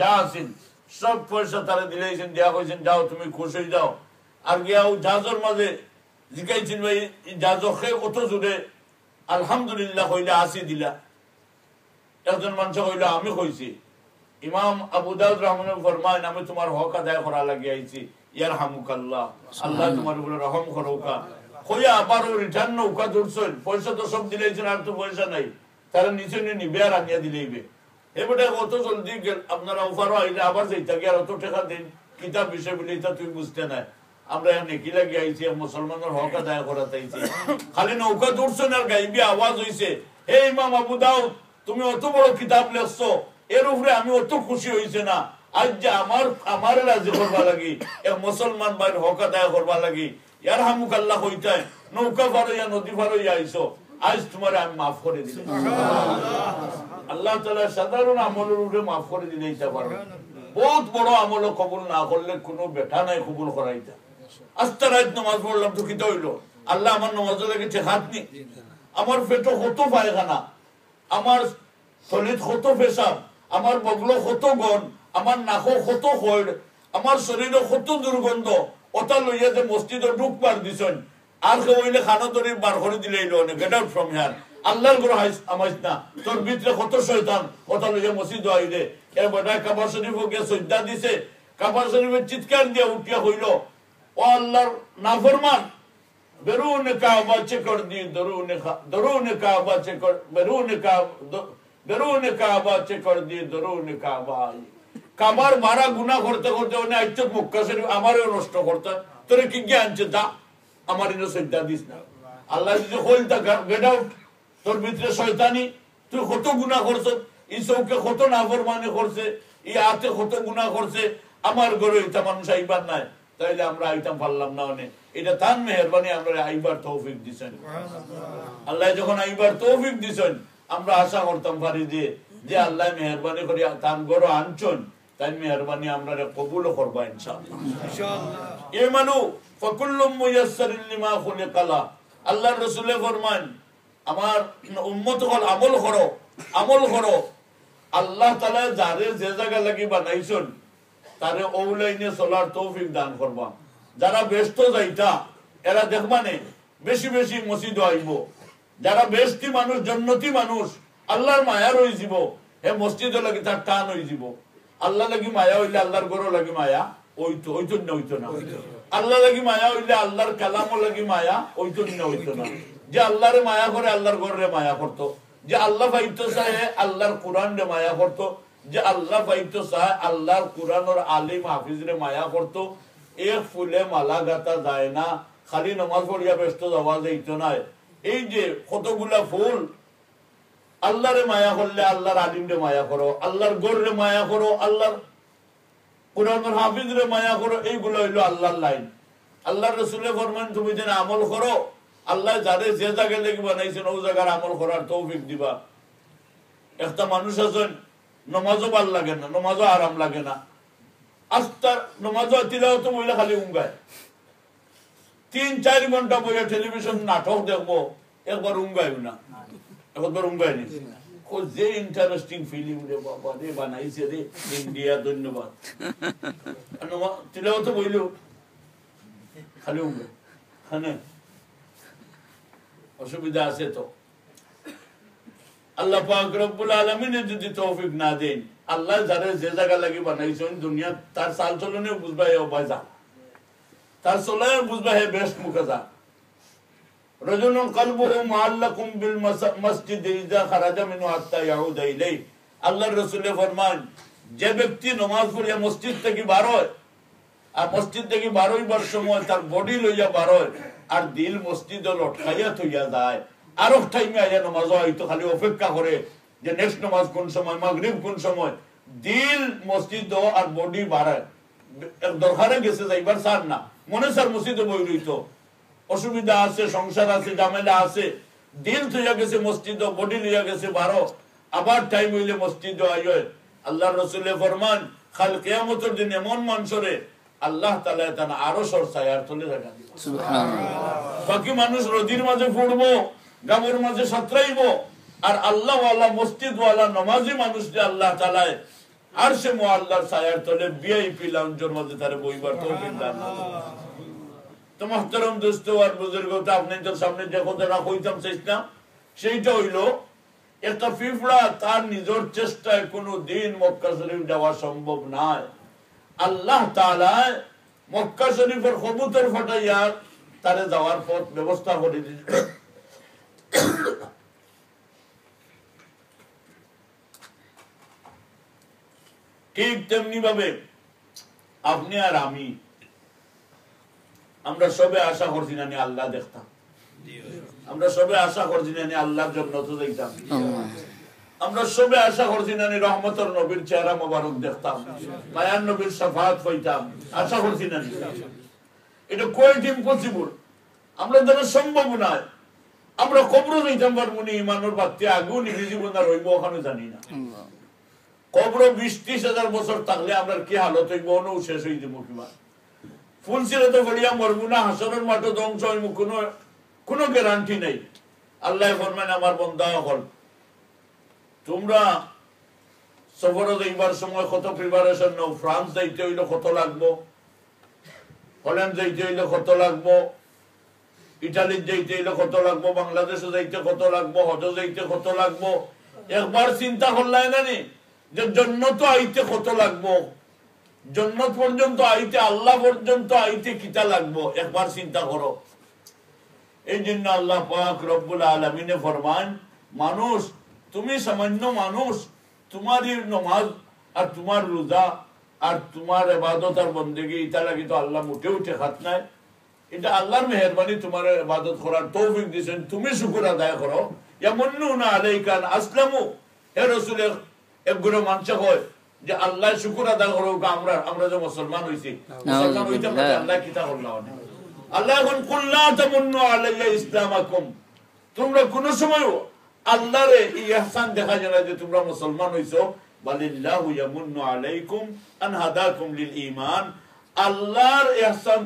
যা আছেন সব পয়সা তারা দিলেছেন, দেয়া কইছেন যাও তুমি খুশ হয়ে যাও। আর গিয়াও জাহাজের মাঝে জিকাইছেন ভাই জাহাজ অত জোরে আলহামদুলিল্লাহ কইলে আসি দিলা। একজন মানুষ কইল আমি কইছি। ইমাম আবু দাউদ রহমানুল্লাহ ফরমায়েন আমি তোমার হক আদায় করা লাগি আইছি, ইয়ারহামুকাল্লাহ, আল্লাহ তোমার উপরে রহম করুকা। কইয়া আবারও রিটার্ন নৌকা ধরছেন, পয়সা তো সব দিলেছেন, আর তো পয়সা নাই, তারা নিচে নিবে আর আনিয়া দিলেইবে। এবারে অত জলদি আপনারা ওফারও আইলে আবার যাইতা গিয়ে আর অত টাকা দিন কিতাব বিষয় বলে এটা তুই বুঝতে নাই। আমরা নেকি লাগি আইছি, মুসলমানের হক আদায় করাতে আইছি। খালি নৌকা ধরছেন আর গাইবি আওয়াজ হইছে, হে ইমাম আবু দাউদ তুমি অত বড় কিতাব লেখছো, এর উপরে আমি অত খুশি হইছে না। আজ যে আমার রাজি করবা লাগি, এক মুসলমান ভাইয়ের হক আদায় করবা লাগি ইয়ারহামুকাল্লাহ কইতাই নৌকা ফারইয়া নদী ফারইয়া আইছো, আজ তোমার আমি মাফ করে দিলাম। আল্লাহ তাআলা সাধারণ আমলের উপরে মাফ করে দিলে ইচ্ছা পারবে, বহুত বড় আমল কবুল না করলে কোনো বেটা নাই কবুল করাইতা। আস্তে রাত নামাজ পড়লাম তো কি হইলো, আল্লাহ আমার নামাজে লেগেছে হাত নি, আমার পেটো কত পায়খানা, আমার শরীর কত পেশাব, আমার বগলো কত গন, আমার নাকও কত খড়, আমার শরীরে কত দুর্গন্ধ, ওটা লইয়া যে মসজিদে ঢুকবার দিছেন আর কেউ হইলে খানা ধরে বার করে দিলে গেট আউট ফ্রম হিয়ার, আল্লাহর ঘর আমাইস না, তোর ভিতরে কত শয়তান, ওটা লইয়া মসজিদ আইলে। এর বেটা কাবা শরীফ গিয়ে সজ্জা দিছে, কাবা শরীফের চিৎকার দিয়ে উঠিয়া হইল ও আল্লাহর নাফরমান, বেরুন কাবা চেকর দিয়ে দরুন কাবা চেকর বেরুন কাবা চেকর দিয়ে দরুন কাবা। কাবার মারা গুনাহ করতে করতে উনি আইছত মক্কা শরীফ আমারও নষ্ট করতে, তোরে কি জ্ঞান আছে যা আমার ইনো সজ্জা দিস না। আল্লাহ যদি কইল তা গেট আউট, তোর ভিতরে শয়তানি, তুই কত গুনাহ করছ, এই চৌকে কত নাফরমানি করছে, এই হাতে কত গুনাহ করছে, আমার ঘরে এটা মানুষ আইবার নাই, তাইলে আমরা আইতাম পারলাম না। অনেক এটা তার মেহরবানি, আমরা আইবার তৌফিক দিছেন। আল্লাহ যখন আইবার তৌফিক দিছেন আমরা আশা করতাম পারি যে আল্লাহ মেহরবানি করে তার ঘরে আনছেন, তাই মেহরবানি আমরা কবুল করবো ইনশাআল্লাহ। এ মানু ফাকুল্লুম মুয়াসসারিন লিমা খুলিকা লা, আল্লাহর রাসূল ফরমান আমার উম্মত হল আমল করো, আমল করো। আল্লাহ তাআলা যারে যে জায়গা লাগি বানাইছেন তারে ও লাইনে চলার তৌফিক দান করবা। যারা ব্যস্ত যাইতা এরা দেখবানে বেশি বেশি মসজিদ আইব, যারা বেশি মানুষ জন্নতি মানুষ আল্লাহর মায়া রই যাব, হে মসজিদ লাগি তার টান হয়ে যাব। আল্লাহ লাগি মায়া হইলে আল্লাহর ঘর লাগি মায়া ওইতো না, আল্লাহ লাগি মায়া হইলে আল্লাহর কালামও লাগি মায়া ওইতো না। যে আল্লাহরে মায়া করে আল্লাহর ঘরে মায়া করতো, যে আল্লাহ পাইতো চাহে আল্লাহর কোরআন রে মায়া করতো, যে আল্লাহ পাইতো চাহে আল্লাহর কোরআন ওর আলিম হাফিজ রে মায়া করতো। এক ফুলে মালা গাতা যায় না, খালি নামাজ পড়িয়া ব্যস্ত যাওয়া যাইত না। এই যে কতগুলা ফুল, আল্লাহরে মায়া করলে আল্লাহর আলিম রে মায়া করো, আল্লাহর গোর রে মায়া করো, আল্লাহর কোরআনের হাফিজ রে মায়া করো, এইগুলো হইলো আল্লাহর লাইন। আল্লাহর রাসূল ফরমান তুমি যেন আমল করো, আল্লাহ যারে যে জায়গায় লেগে বানাইছেন ও জায়গার আমল করার তৌফিক দিবা। একটা মানুষ আছেন নমাজও ভাল লাগে না, নমাজও আরাম লাগে না, আস্তার নমাজও তিলাওয়াত মহিলা খালি উঙ্গায়, 3-4 ঘন্টা বইয়া টেলিভিশন নাটক দেখবো, একবার উঙ্গাইও না, একবার উঙ্গায়নি। যে ইন্টারেস্টিং ফিল্ম রে বাবা রে বানাইছে রে ইন্ডিয়া, ধন্যবাদ। তিলাওয়াত বইল খালি উঙ্গায়, হ্যাঁ অসুবিধা আছে তো। আল্লাহ পাক রব্বুল আলামিন যদি তৌফিক না দেন, আল্লাহ যারে যে জায়গা লাগি বানাইছেন দুনিয়া তার চাল চলনে বুঝবা হে বাজা, তার চলায় বুঝবা হে বেস্ট মুকাজা। রাজুলুন কলবুহু মুআল্লাকুম বিল মসজিদ ইযা খারাজা মিনহু হাত্তা ইয়াউদা ইলাইহি। আল্লাহর রাসূল ফরমান যে ব্যক্তি নামাজ পড়িয়া মসজিদ থেকে বার হয়, আর মসজিদ থেকে বার হইবার সময় তার বডি লইয়া বার হয় আর দিল মসজিদে লটকাইয়া থইয়া যায়, আরো টাইমে আইয়া নামাজ হয়তো খালি অপেক্ষা করে যে নেক্সট নামাজ কোন সময়, মাগরিব কোন সময়, দিল মসজিদ আর বডি বাড়ায়। দরকারে গেছে যাইবার সার না, মনে সার মসজিদে বই রইতো, অসুবিধা আছে, সংসার আছে, ঝামেলা আছে, দিল থইয়া গেছে মসজিদ, বডি লইয়া গেছে বারো, আবার টাইম হইলে মসজিদ আইয়। আল্লাহর রাসূল ফরমান কাল কিয়ামতের দিন এমন মানুষরে আল্লাহ তাআলা তার আরশের ছায়ার তলে রাখা দিবেন। সুবহানাল্লাহ। বাকি মানুষ রোদির মাঝে ফুটবো, গামের মাঝে সাঁতরাইবো, আর আল্লাহ ওয়ালা মসজিদ ওয়ালা নামাজি মানুষ যে আল্লাহ তাআলা আরশে মুআল্লার ছায়ার তলে ভিআইপি লাউঞ্জের মধ্যে তারে বইবার তৌফিক দান করুন। তো মুহতারাম দোস্ত আর বুজুর্গ, আপনাদের সামনে যে কথাটা কইতাম চাইছিলাম সেইটা হইল, একটা পিঁপড়া তার নিজের চেষ্টায় কোনো দিন মক্কা শরীফ যাওয়া সম্ভব নয়। আল্লাহ তাআলা মক্কা শরীফের কবুতর ফাটাইয়া তারে যাওয়ার পথ ব্যবস্থা করে দিয়েছে। ঠিক তেমনি ভাবে আপনি আর আমি, আমরা সবে আশা করছি না আল্লাহ দেখতাম, আমরা সবে আশা করছি না আল্লাহর জন্য তো দেখতাম, আমরা সবে আশা করছি না রহমতের নবীর চেহারা মোবারক দেখতাম, মায়ার নবীর শাফাত পাইতাম, আশা করছি না। এটা কোয়াইট ইম্পসিবল, আমরা দ্বারা সম্ভব নয়। আমরা কবর যাইতাম পারবো না, ইমানের বাড়তে আগুন জীবন আর হইব ওখানে জানি না। কবর 20-30 বছর থাকলে আমরা কি হালত হইব অনু শেষ হয়ে যাবো, কিবা ফুলসিরাতে গড়িয়া মরবো না, হাসরের মাঠে ধ্বংস হইব, কোনো গ্যারান্টি নেই। আল্লাহ ফরমান, আমার বান্দা হল তোমরা সফরে যাইবার সময় কত প্রিপারেশন নাও। ফ্রান্স যাইতে হইলে কত লাগবো, হল্যান্ড যাইতে হইলে কত লাগবো, ইটালি যাইতে হইলে কত লাগবো, বাংলাদেশে যাইতে কত লাগবো, হজ যাইতে কত লাগবো। একবার চিন্তা করলাই জানি যে জন্নত আইতে কত লাগবো, জন্নত পর্যন্ত আইতে, আল্লাহ পর্যন্ত আইতে কিতা লাগবো, একবার চিন্তা করো। এই জন্য আল্লাহ পাক রব্বুল আলামিনে ফরমান, মানুষ তুমি সামান্য মানুষ, তোমারই নামাজ আর তোমার রোজা আর তোমার ইবাদত আর বন্দেগী এটা লাগি তো আল্লাহ মোটেও ঠেকাত নাই। এটা আল্লাহর মেহেরবানি, তোমার ইবাদত করার তৌফিক দিয়েছেন, তুমি শুকর আদায় করো। ইয়ামুন্নুনা আলাইকা আন আসলামু, হে রাসূল এক গুলো মানুষ হয় যে আল্লাহ শুকর আদায় করো, আমরা যে মুসলমান হইছি, মুসলমান হইতে পারে আল্লাহ কিতা করলাম। আল্লাহ এখন কুল্লা তামুন্নু আলাইয়া ইসলামাকুম, তোমরা কোন সময় আল্লাহর এই ইহসান দেখা যায় না যে তোমরা মুসলমান হইছো। বালিল্লাহু ইয়ামুন্নু আলাইকুম আন হাদাকুম লিল ঈমান, আল্লাহর ইহসান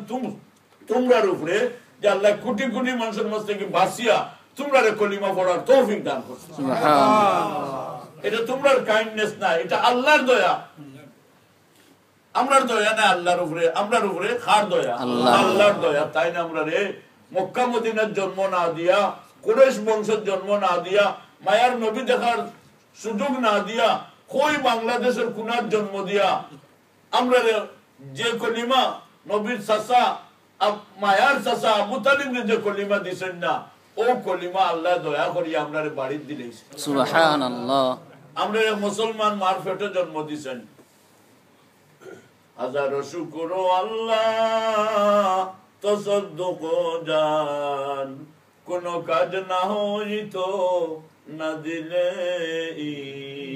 তোমরার উপরে যে আল্লাহ কোটি কোটি মানুষের মধ্যে থেকে বাঁচিয়া তোমরা কলিমা পড়ার তৌফিক দান করছে। সুবহানাল্লাহ, এটা তোমরার কাইন্ডনেস না, এটা আল্লাহর দয়া। আমরার দয়া না আল্লাহর উপরে, আমরার উপরে কার দয়া? আল্লাহর দয়া। তাই না আমরা রে মক্কা মদিনার জন্ম না দিয়া, কুরাইশ বংশের জন্ম না দিয়া, মায়ার নবী দেখার সুযোগ না দিয়া, কই বাংলাদেশের কুনার জন্ম দিয়া, আমরা যে কলিমা নবীর চাচা মায়ার চাচা আবু তালিব যে কলিমা দিছেন না, ও কলিমা আল্লাহ দয়া করি আমরা বাড়ির দিলেই। সুবহানাল্লাহ, আমরা মুসলমান মার পেটে জন্ম দিছেন। হাজারো শুকর আল্লাহ তসদ্দুক জান, কোন কাজ না হইতো না দিলে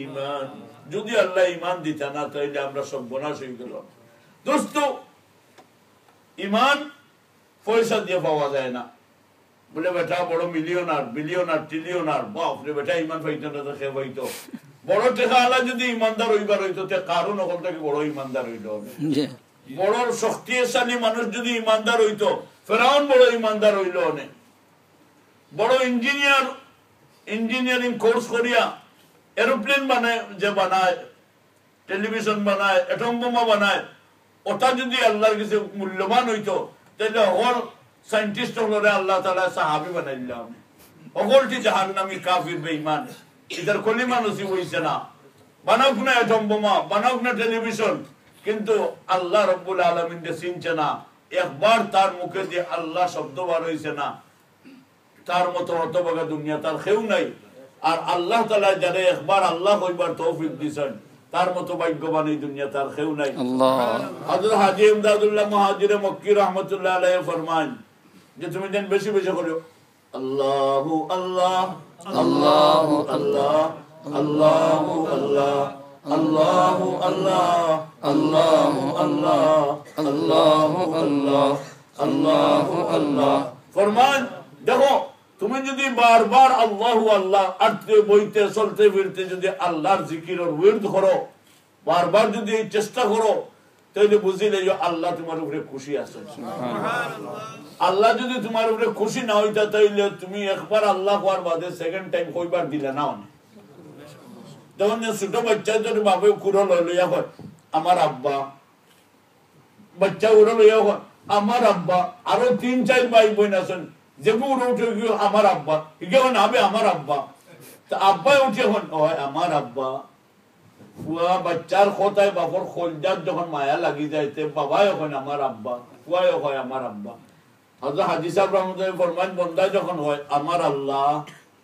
ঈমান। যদি আল্লাহ ঈমান দিতা না তাইলে আমরা সব বনাশ হয়ে গেল। দোস্ত, ঈমান পয়সা দিয়ে পাওয়া যায় না। বলে বেটা বড় মিলিয়নার, বিলিয়নার, ট্রিলিয়নার, বাপরে বেটা ঈমান পাইতো না তো খেয়ে পাইতো। বড় টেকা আল্লাহ যদি ইমানদার হইবার হইতো, কারণ ওখান থেকে বড় ইমানদার হইল। বড় শক্তিশালী মানুষ যদি ইমানদার হইতো, ফেরাউন বড় ইমানদার হইল অনেক। বড় ইঞ্জিনিয়ারিং কোর্স করিয়া এরোপ্লেন বানায়, টেলিভিশন বানায়, অ্যাটম বোমা বানায়, ওটা যদি আল্লাহর কাছে মূল্যবান হইতো, তাহলে হল সাইন্টিস্ট হলরে আল্লাহ তাআলা সাহাবী বানাই দিলাম। অগলটি জাহান্নামী কাফির বেঈমান, এদের কলিমা নসিব হইছে না। বানাওক না অ্যাটম বোমা, বানাওক না টেলিভিশন, কিন্তু আল্লাহ রব্বুল আলামিন চিনছে না। একবার তার মুখে দিয়ে আল্লাহ শব্দ বার হইছে না, তার মতো হতভাগা দুনিয়া তার কেউ নাই। আর আল্লাহ তাআলা যারা একবার আল্লাহ কইবার তৌফিক দিয়েছেন, তার মতো ভাগ্যবান এই দুনিয়া তার কেউ নাই। আল্লাহ হযরত হাজী ইমদাদুল্লাহ মুহাজিরে মক্কি রাহমাতুল্লাহ আলাইহি ফরমান যে তুমি যেন বেশি বেশি করো আল্লাহু আল্লাহ, আল্লাহু আল্লাহ, আল্লাহু আল্লাহ, আল্লাহু আল্লাহ, আল্লাহু আল্লাহ, আল্লাহু আল্লাহ, আল্লাহু আল্লাহ। ফরমান দেখো, তুমি যদি বারবার আল্লাহু আল্লাহ আটতে বইতে চলতে ফিরতে যদি আল্লাহর জিকিরের ওয়ার্ড করো, বারবার যদি এই চেষ্টা করো, তাহলে বুঝিলে আল্লাহ তোমার উপরে খুশি আছে। আল্লাহ যদি তোমার উপরে খুশি না হইতা, তাইলে তুমি একবার আল্লাহ করার বাদে সেকেন্ড টাইম কইবার দিলে না। তখন ছোট বাচ্চা যদি বাবু কুড়ো লইয়া হয় আমার আব্বা, বাচ্চা উড়ো লইয়া হয় আমার আব্বা, আরো 3-4 ভাই বোন আছেন যেগু উড়ে উঠে আমার আব্বা, ইগে হন আবে আমার আব্বা, তা আব্বাই উঠে হন হয় আমার আব্বা। ফুয়া বাচ্চার কথায় বাপর খোলজার যখন মায়া লাগি যাইতে বাবাই হয় আমার আব্বা, ফুয়াই হয় আমার আব্বা। হযরত হাজী সাহেব রহমাতুল্লাহ ফরমান বন্দা যখন হয় আমার আল্লাহ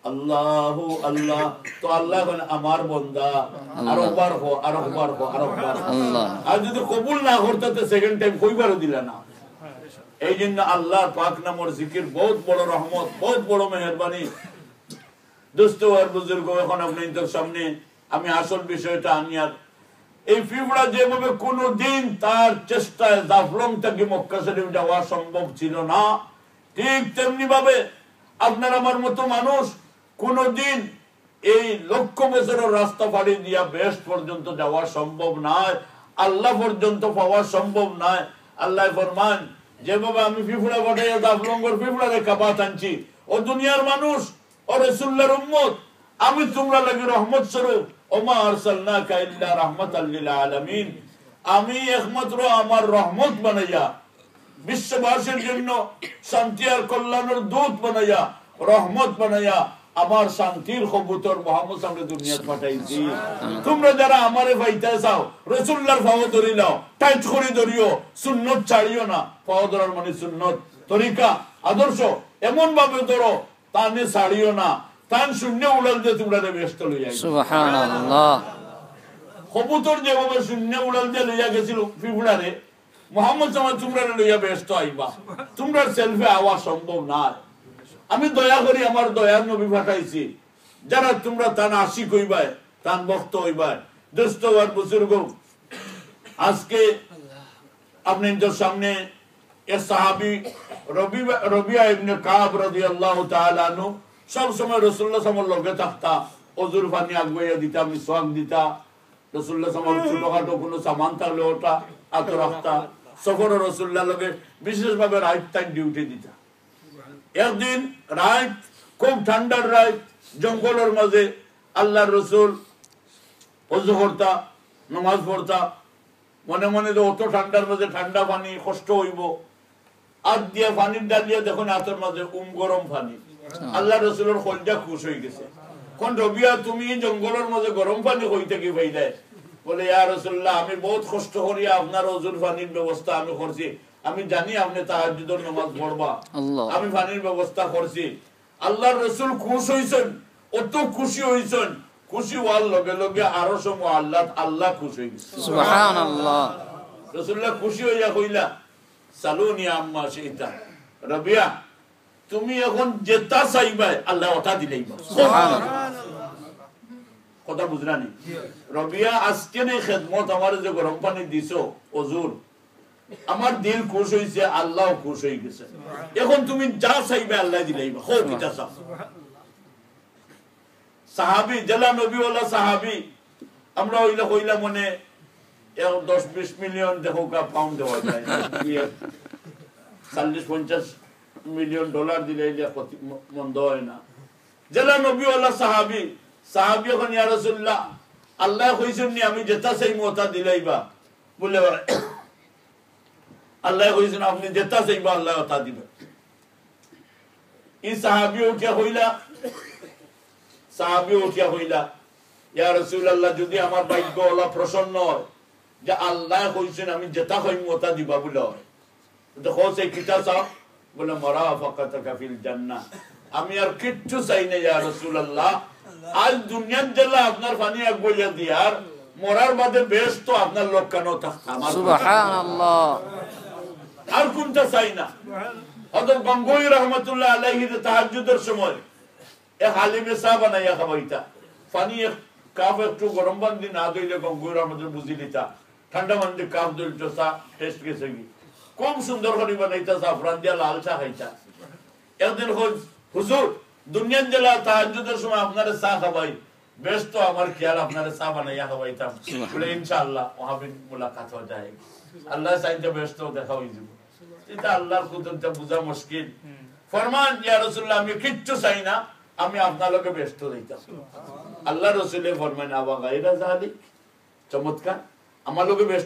আল্লাহু আল্লাহ, তো আল্লাহ মানে আমার বন্দা, আর একবার হো আর একবার হো আর একবার আল্লাহ। আর যদি কবুল না করতে তো সেকেন্ড টাইম কইবারও দিলা না। এই জন্য আল্লাহর পাক নামের জিকির বহুত বড় রহমত, বহুত বড় মেহেরবানি। দোস্ত আর বুজুর্গ, এখন আপনাদের সামনে আমি আসল বিষয়টা আনি। আর এই ফিফড়া যেভাবে কোনদিন তার চেষ্টায় জাফলং থেকে মক্কা শরীফ যাওয়া সম্ভব ছিল না, ঠিক তেমনি ভাবে আপনার আমার মতো মানুষ কোনদিন এই লক্ষ বছরের রাস্তা পাড়ি দিয়া বেহেশত পর্যন্ত যাওয়া সম্ভব নয়, আল্লাহ পর্যন্ত পাওয়া সম্ভব নয়। আল্লাহ ফরমান যেভাবে আমি ফিফড়া বাটাইয়া জাফলঙ্গর ফিফড়া রে কাবাত আনছি, ও দুনিয়ার মানুষ ও রাসূলুল্লাহর উম্মত, আমি তোমরা লাগি রহমত স্বরূপ, ওমা আরসালনাকা ইল্লা রাহমাতাল লিল আলামিন, আমি একমাত্র আমার রহমত বানাইয়া বিশ্ববাসীর জন্য শান্তি আর কল্যাণের দূত বানাইয়া রহমত বানাইয়া আমার শান্তির কবুতর মুহাম্মদ সামনে দুনিয়াত পাঠাইছি। তোমরা যারা আমারে পাইতে চাও রাসূলুল্লাহর পাও ধরি নাও, টাইট করে ধরিও, সুন্নাত ছাড়িও না। পাও ধরার মানে সুন্নাত, তরিকা, আদর্শ এমন ভাবে ধরো তানে ছাড়িও না, তান শূন্য উড়াল দিয়ে তোমরা ব্যস্ত লইয়া সুবহানাল্লাহ। কবুতর যেভাবে শূন্য উড়াল দিয়ে লইয়া গেছিল ফিফড়ারে, মুহাম্মদ সাল্লাল্লাহু তোমরা লইয়া ব্যস্ত আইবা, তোমরা সেলফে আওয়া সম্ভব না। আমি দয়া করি আমার দয়ার নবী পাঠাইছি, যারা তোমরা তান আশিক হইবাই, তান ভক্ত হইবাই। দোস্ত আর বুজুর্গ, আজকে আপনাদের সামনে এক সাহাবী রবিয়া ইবনে কাব রাদিয়াল্লাহু তাআলা আনহু সব সময় রাসূলুল্লাহ সাল্লাল্লাহু আলাইহি ওয়াসাল্লাম লগে থাকতা, ওযুর পানি আগুয়া দিতা, মিসওয়াক দিতা, রাসূলুল্লাহ সাল্লাল্লাহু আলাইহি ওয়াসাল্লাম ছোটখাটো কোনো সামান থাকলে ওটা আত রাখতা, সফর রাসূলুল্লাহ লগে বিশেষভাবে রাত টাইম ডিউটি দিতা। একদিন রাত খুব ঠান্ডার রাত, জঙ্গলের মাঝে আল্লাহর রাসূল ওযু করতা, নামাজ পড়তা, মনে মনে যে অত ঠান্ডার মাঝে ঠান্ডা পানি কষ্ট হইব, হাত দিয়ে পানির ডালিয়া দেখুন হাতের মাঝে গরম পানি। আল্লাহ রাসূলের কলজা খুশ হয়ে গেছে। কোন রবিয়া তুমি জঙ্গলের মাঝে গরম পানি হইতে কি পাইলে? বলে ইয়া রাসূলুল্লাহ, আমি বহুত কষ্ট করি আপনার ওযুর পানির ব্যবস্থা আমি করছি, আমি জানি আপনি তাহাজ্জুদের নামাজ পড়বা, আমি পানির ব্যবস্থা করছি। আল্লাহর রাসূল খুশ হইছেন, অত খুশি হইছেন, খুশি হওয়ার লগে লগে আরো সময় আল্লাহ খুশ হয়ে গেছে সুবহানাল্লাহ। রাসূলুল্লাহ খুশি হইয়া কইলা সালুনি আম্মা শিতা, রবিয়া তুমি এখন যেটা চাইবা আল্লাহ ওটা দিলেইবা সুবহানাল্লাহ। কথা বুঝরানি? রবিয়া আজকে নে খেদমত আমার যে গরম পানি দিছো ওযুর, আমার দিল খুশ হইছে, আল্লাহ খুশ হয়ে গেছে, এখন তুমি যা চাইবে আল্লাহ দিলেইবা, হো কিটা চাও। সাহাবী জেলা নবীওয়ালা সাহাবী, আমরা হইলা কইলা মনে 10-20 মিলিয়ন দেখো কা পাউন্ড দেওয়া যায়, 40-50 মিলিয়ন ডলার দিলে মন্দ হয় না। জেলা নবীওয়ালা সাহাবী, সাহাবী এখন ইয়া রাসূলুল্লাহ আল্লাহ কইছেন নি আমি যেটা চাইমু ওটা দিলাইবা, বলে আল্লাহ কইছেন আপনি যেটা চাইবা আল্লাহ ওটা দিবে। এই সাহাবী উঠিয়া হইলা ইয়া রাসূলুল্লাহ যদি আমার ভাগ্য আল্লাহ প্রসন্ন হয় যে আল্লাহ কইছেন আমি যেটা কইমু ওটা দিবা বলে হয়, দেখো সেই কিটা চাও? বলে মারাফাকাতাকা ফিল জান্নাহ, আমি আর কিচ্ছু চাই না ইয়া রাসূলুল্লাহ, আজ দুনিয়ার জেলা আপনার পানি এক বইয়া দিয়ার মরার বাদে বেশ তো আপনার লোক কেন থাকতাম সুবহানাল্লাহ, আর কোনটা চাই না। হযরত গঙ্গোই রহমাতুল্লাহ আলাইহি তাহাজ্জুদের সময় এক আলিমে সাহাব বানাইয়া খাওয়াইতা, পানি এক কাপ একটু গরম পানি না দইলে গঙ্গোই রহমাতুল্লাহ বুঝি দিতা, ঠান্ডা পানি কাপ দইলতো চা টেস্ট গেছে কি খুব সুন্দর করে বানাইতা, জাফরান দিয়া লাল চা খাইতা। একদিন হুজুর দুনিয়ার জেলা তাহাজ্জুদের সময় আপনারে চা খাওয়াই, বেশ তো আমার খেয়াল আপনারে চা বানাইয়া খাওয়াইতাম, বলে ইনশাআল্লাহ ওহাবিন মুলাকাত হয়ে যায়, আল্লাহ চাইতে বেশ তো দেখা হয়ে যাবে। এটা আল্লাহর কুদরতটা বুঝা মুশকিল। ফরমান ইয়া রাসূলুল্লাহ আমি কিচ্ছু চাই না, আমি আপনার লগে ব্যস্ত হইতাম, আল্লাহ রসুলের ফরমান আবা গায়রা যালিক, চমৎকার। আমার লোকে ব্যস্ত